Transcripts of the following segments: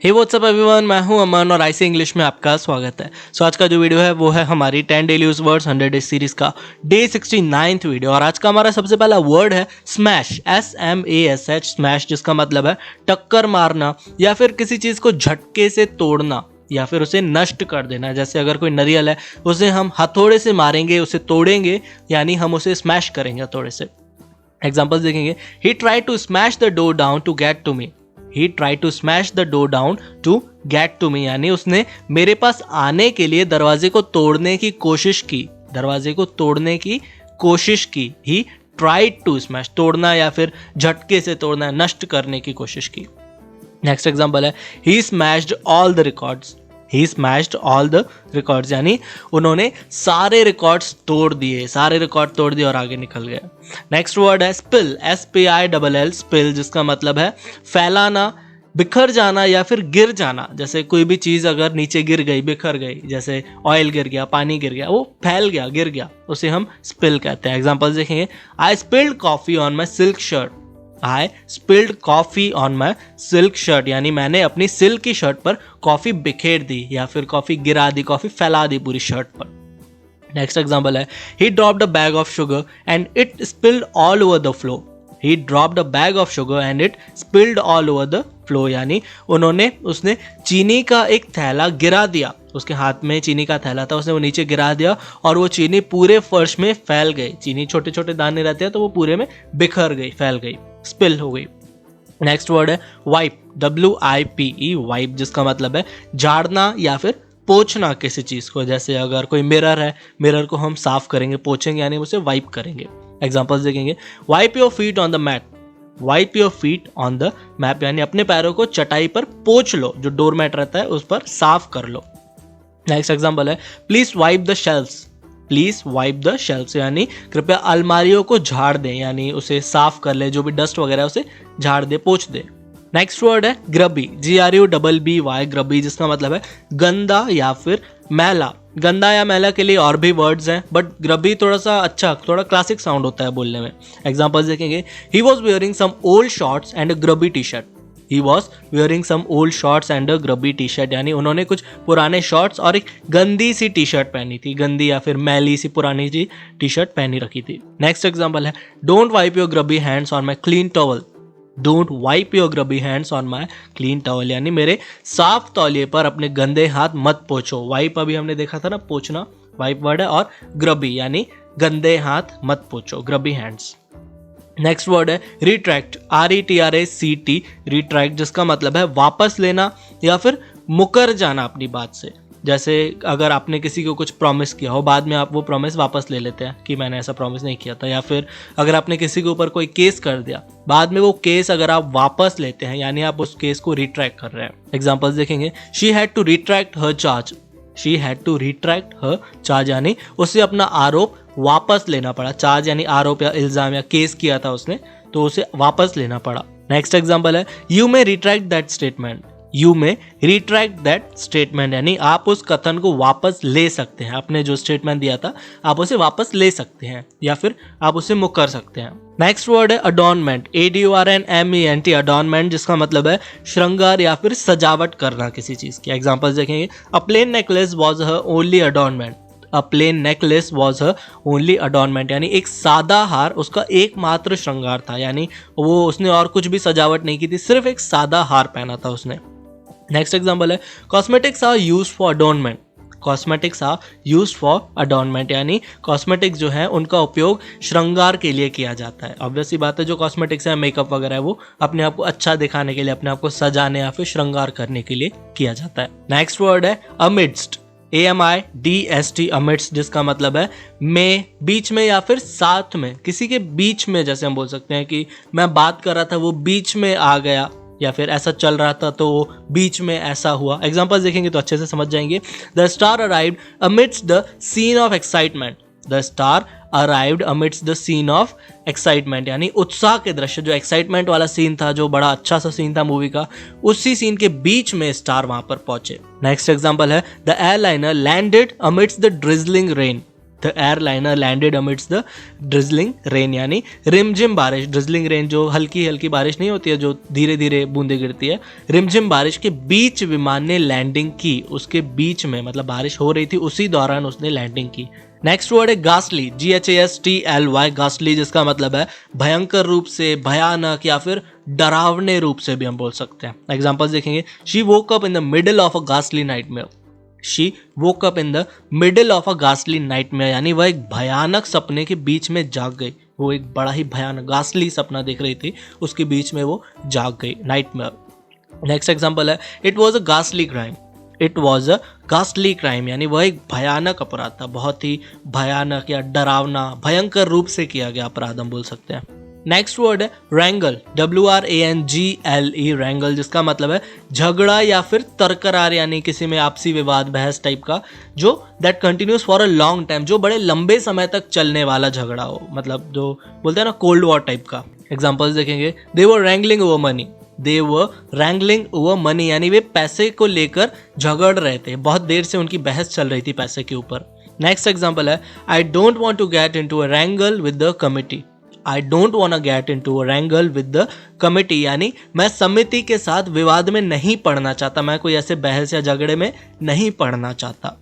हे WhatsApp everyone, मैं हूं अमन और आईसी इंग्लिश में आपका स्वागत है। आज का जो वीडियो है वो है हमारी 10 daily use words 100 days series का डे 69th वीडियो। और आज का हमारा सबसे पहला वर्ड है स्मैश, SMASH, स्मैश, जिसका मतलब है टक्कर मारना या फिर किसी चीज को झटके से तोड़ना या फिर उसे नष्ट कर देना। जैसे अगर कोई नारियल है उसे हम हथौड़े से मारेंगे, उसे तोड़ेंगे, यानी हम उसे स्मैश करेंगे हथौड़े से। एग्जाम्पल्स देखेंगे, he try to smash the door down to get to me. He try to smash the door down to get to me, यानी उसने मेरे पास आने के लिए दरवाजे को तोड़ने की कोशिश की, दरवाजे को तोड़ने की कोशिश की। ही ट्राइड टू स्मैश, तोड़ना या फिर झटके से तोड़ना, नष्ट करने की कोशिश की। नेक्स्ट एग्जाम्पल है, he smashed all the records. He smashed all the records, यानी उन्होंने सारे रिकॉर्ड्स तोड़ दिए, सारे रिकॉर्ड तोड़ दिए और आगे निकल गए। नेक्स्ट वर्ड है स्पिल, SPILL, स्पिल, जिसका मतलब है फैलाना, बिखर जाना या फिर गिर जाना। जैसे कोई भी चीज़ अगर नीचे गिर गई, बिखर गई, जैसे ऑयल गिर गया, पानी गिर गया, वो फैल गया, गिर गया, उसे हम स्पिल कहते हैं। एग्जाम्पल देखेंगे, I spilled coffee on my silk shirt. I spilled coffee on my silk shirt, यानी मैंने अपनी सिल्क की शर्ट पर कॉफी बिखेर दी या फिर कॉफी गिरा दी, कॉफी फैला दी पूरी शर्ट पर। नेक्स्ट एग्जाम्पल है, ही dropped a bag of sugar and it spilled all over the floor. He dropped a bag of sugar and it spilled all over the floor, यानी उसने चीनी का एक थैला गिरा दिया, उसके हाथ में चीनी का थैला था, उसने वो नीचे गिरा दिया और वो चीनी पूरे फर्श में फैल गई। चीनी छोटे छोटे दाने रहते हैं तो वो पूरे में बिखर गई, फैल गई, स्पिल हो गई। नेक्स्ट वर्ड है वाइप, WIPE, वाइप, जिसका मतलब है झाड़ना या फिर पोंछना किसी चीज को। जैसे अगर कोई मिरर है, मिरर को हम साफ करेंगे, पोंछेंगे, यानी उसे वाइप करेंगे। एग्जांपल्स देखेंगे, wipe your feet on the mat. Wipe your feet on the mat, यानी अपने पैरों को चटाई पर पोंछ लो, जो डोर मैट रहता है उस पर साफ कर लो। नेक्स्ट एग्जांपल है, please wipe the shelfs. Please wipe the shelfs, यानी कृपया अलमारियों को झाड़ दें, यानी उसे साफ कर ले, जो भी डस्ट वगैरह है उसे झाड़ दे, पोंछ दे। नेक्स्ट वर्ड है ग्रबी, GRUBBY, ग्रबी, जिसका मतलब है गंदा या फिर मैला। गंदा या मैला के लिए और भी वर्ड्स हैं, बट ग्रबी थोड़ा सा अच्छा, थोड़ा क्लासिक साउंड होता है बोलने में। एग्जांपल्स देखेंगे, he was wearing some old shorts and a grubby T shirt. He was wearing some old shorts and a grubby T shirt, यानी उन्होंने कुछ पुराने शॉर्ट्स और एक गंदी सी टी शर्ट पहनी थी, गंदी या फिर मैली सी पुरानी सी टी शर्ट पहनी रखी थी। नेक्स्ट एग्जांपल है, don't wipe your grubby hands on my clean towel. Don't wipe your grubby hands on my clean towel, यानी मेरे साफ तौलिए पर अपने गंदे हाथ मत पोंछो। वाइप अभी हमने देखा था ना, पोंछना, वाइप वर्ड है, और ग्रबी यानी गंदे हाथ मत पोंछो, ग्रबी हैंड्स। नेक्स्ट वर्ड है रिट्रैक्ट, RETRACT, रिट्रैक्ट, जिसका मतलब है वापस लेना या फिर मुकर जाना अपनी बात से। जैसे अगर आपने किसी को कुछ प्रॉमिस किया हो, बाद में आप वो प्रॉमिस वापस ले लेते हैं कि मैंने ऐसा प्रॉमिस नहीं किया था। या फिर अगर आपने किसी के ऊपर कोई केस कर दिया, बाद में वो केस अगर आप वापस लेते हैं, यानी आप उस केस को रिट्रैक्ट कर रहे हैं। एग्जाम्पल्स देखेंगे, she had to retract her charge. She had to retract her charge, यानी उसे अपना आरोप वापस लेना पड़ा। चार्ज यानी आरोप या इल्जाम या केस किया था उसने, तो उसे वापस लेना पड़ा। नेक्स्ट एग्जाम्पल है, you may retract that statement. You may retract that statement, यानी आप उस कथन को वापस ले सकते हैं। आपने जो स्टेटमेंट दिया था आप उसे वापस ले सकते हैं या फिर आप उसे मुकर सकते हैं। नेक्स्ट वर्ड है अडॉर्नमेंट, ADORNMENT, अडॉर्नमेंट, जिसका मतलब है श्रृंगार या फिर सजावट करना किसी चीज की। एग्जाम्पल्स देखेंगे, a plain necklace was her only adornment. A plain necklace was her only adornment, यानी एक सादा हार उसका एकमात्र श्रृंगार था, यानी वो उसने और कुछ भी सजावट नहीं की थी, सिर्फ एक सादा हार पहना था उसने। नेक्स्ट एग्जाम्पल है, cosmetics are used for adornment. Cosmetics are used for adornment, यानी कॉस्मेटिक्स जो है उनका उपयोग श्रृंगार के लिए किया जाता है। ऑब्वियसली बात है, जो कॉस्मेटिक्स है, मेकअप वगैरह है, वो अपने आप को अच्छा दिखाने के लिए, अपने आप को सजाने या फिर श्रृंगार करने के लिए किया जाता है। नेक्स्ट वर्ड है अमिडस्ट, AMIDST, अमिडस्ट, जिसका मतलब है में, बीच में या फिर साथ में, किसी के बीच में। जैसे हम बोल सकते हैं कि मैं बात कर रहा था, वो बीच में आ गया, या फिर ऐसा चल रहा था तो वो बीच में ऐसा हुआ। एग्जांपल्स देखेंगे तो अच्छे से समझ जाएंगे। The star arrived amidst the scene of excitement. The star arrived amidst the scene of excitement, यानी उत्साह के दृश्य, जो एक्साइटमेंट वाला सीन था, जो बड़ा अच्छा सा सीन था मूवी का, उसी सीन के बीच में स्टार वहां पर पहुंचे। नेक्स्ट एग्जांपल है, the airliner landed amidst the drizzling rain. The airliner landed amidst the drizzling rain, यानी रिमझिम बारिश, ड्रिजलिंग रेन जो हल्की हल्की बारिश नहीं होती है, जो धीरे धीरे बूंदे गिरती है, रिमझिम बारिश के बीच विमान ने लैंडिंग की, उसके बीच में मतलब बारिश हो रही थी उसी दौरान उसने लैंडिंग की। नेक्स्ट वर्ड है गास्ली, GHASTLY, गास्ली, जिसका मतलब है भयंकर रूप से, भयानक या फिर डरावने रूप से भी हम बोल सकते हैं। एग्जांपल्स देखेंगे, she woke up in the middle of a गास्ली nightmare, she woke up in the middle of a गास्ली nightmare, यानी वह एक भयानक सपने के बीच में जाग गई, वो एक बड़ा ही भयानक गास्ली सपना देख रही थी, उसके बीच में वो जाग गई, नाइटमेयर। नेक्स्ट एग्जांपल है, इट वॉज अ गास्ली crime, it was a ghastly crime, यानी वह एक भयानक अपराध था, बहुत ही भयानक या डरावना, भयंकर रूप से किया गया अपराध हम बोल सकते हैं। नेक्स्ट वर्ड है रैंगल, WRANGLE, रैंगल, जिसका मतलब है झगड़ा या फिर तर्करार, यानी किसी में आपसी विवाद, बहस टाइप का, जो that continuous for a long time, जो बड़े लंबे समय तक चलने वाला झगड़ा हो, मतलब जो बोलते हैं ना कोल्ड वॉर टाइप का। एग्जाम्पल्स देखेंगे, दे वर रैंगलिंग ओवर मनी, दे वर रैंगलिंग ओवर मनी, यानी वे पैसे को लेकर झगड़ रहे थे, बहुत देर से उनकी बहस चल रही थी पैसे के ऊपर। नेक्स्ट एग्जाम्पल है, I don't want to get into a wrangle with the committee, I don't want to get into a wrangle with the committee, यानी मैं समिति के साथ विवाद में नहीं पड़ना चाहता, मैं कोई ऐसे बहस या झगड़े में नहीं पड़ना चाहता।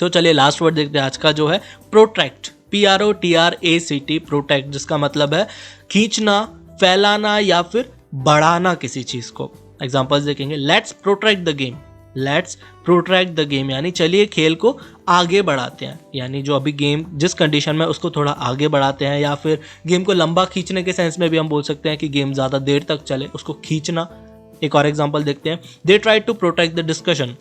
सो चलिए लास्ट वर्ड देखते हैं आज का, जो है प्रोट्रैक्ट, PROTRACT, प्रोटेक्ट, जिसका मतलब है खींचना, फैलाना या फिर बढ़ाना किसी चीज को। एग्जांपल्स देखेंगे, let's protract the game, let's protract the game, यानी चलिए खेल को आगे बढ़ाते हैं, यानी जो अभी गेम जिस कंडीशन में उसको थोड़ा आगे बढ़ाते हैं, या फिर गेम को लंबा खींचने के सेंस में भी हम बोल सकते हैं कि गेम ज़्यादा देर तक चले, उसको खींचना। एक और एग्जांपल देखते हैं, they try to protect the discussion,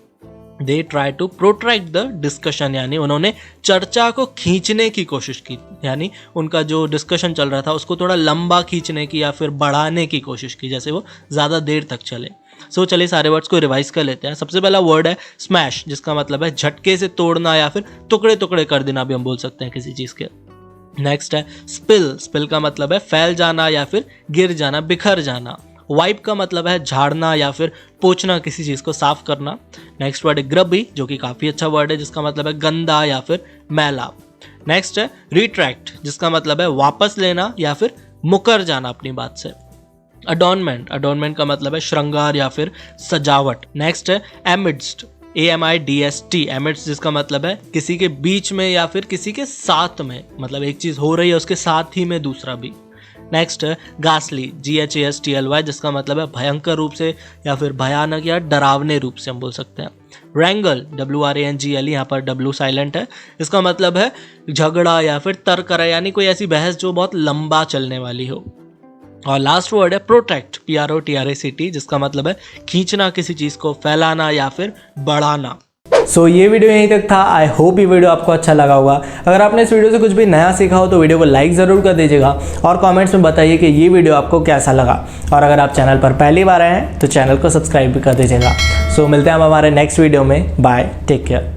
they try to protract the discussion, यानी उन्होंने चर्चा को खींचने की कोशिश की, यानी उनका जो डिस्कशन चल रहा था उसको थोड़ा लंबा खींचने की या फिर बढ़ाने की कोशिश की, जैसे वो ज़्यादा देर तक चले। सो चलिए सारे वर्ड्स को रिवाइज कर लेते हैं। सबसे पहला वर्ड है स्मैश, जिसका मतलब है झटके से तोड़ना या फिर टुकड़े टुकड़े कर देना भी हम बोल सकते हैं किसी चीज़ के। नेक्स्ट है स्पिल, स्पिल का मतलब है फैल जाना या फिर गिर जाना, बिखर जाना। वाइप का मतलब है झाड़ना या फिर पोंछना, किसी चीज़ को साफ करना। नेक्स्ट वर्ड है ग्रबी, जो कि काफ़ी अच्छा वर्ड है, जिसका मतलब है गंदा या फिर मैला। नेक्स्ट है रिट्रैक्ट, जिसका मतलब है वापस लेना या फिर मुकर जाना अपनी बात से। अडॉर्नमेंट, अडॉर्नमेंट का मतलब है श्रृंगार या फिर सजावट। नेक्स्ट है एमिड्स्ट, AMIDST, एमिड्स्ट, जिसका मतलब है किसी के बीच में या फिर किसी के साथ में, मतलब एक चीज़ हो रही है उसके साथ ही में दूसरा भी। नेक्स्ट है गास्ली, GHASTLY, जिसका मतलब है भयंकर रूप से या फिर भयानक या डरावने रूप से हम बोल सकते हैं। रैंगल, WRANGLE, यहाँ पर W साइलेंट है, इसका मतलब है झगड़ा या फिर तर्क, यानी कोई ऐसी बहस जो बहुत लंबा चलने वाली हो। और लास्ट वर्ड है प्रोट्रैक्ट, PROTRACT, जिसका मतलब है खींचना किसी चीज़ को, फैलाना या फिर बढ़ाना। सो ये वीडियो यहीं तक था। आई होप ये वीडियो आपको अच्छा लगा होगा। अगर आपने इस वीडियो से कुछ भी नया सीखा हो तो वीडियो को लाइक ज़रूर कर दीजिएगा और कमेंट्स में बताइए कि ये वीडियो आपको कैसा लगा। और अगर आप चैनल पर पहली बार आए हैं तो चैनल को सब्सक्राइब भी कर दीजिएगा। सो मिलते हैं हम हमारे नेक्स्ट वीडियो में। Bye, take care.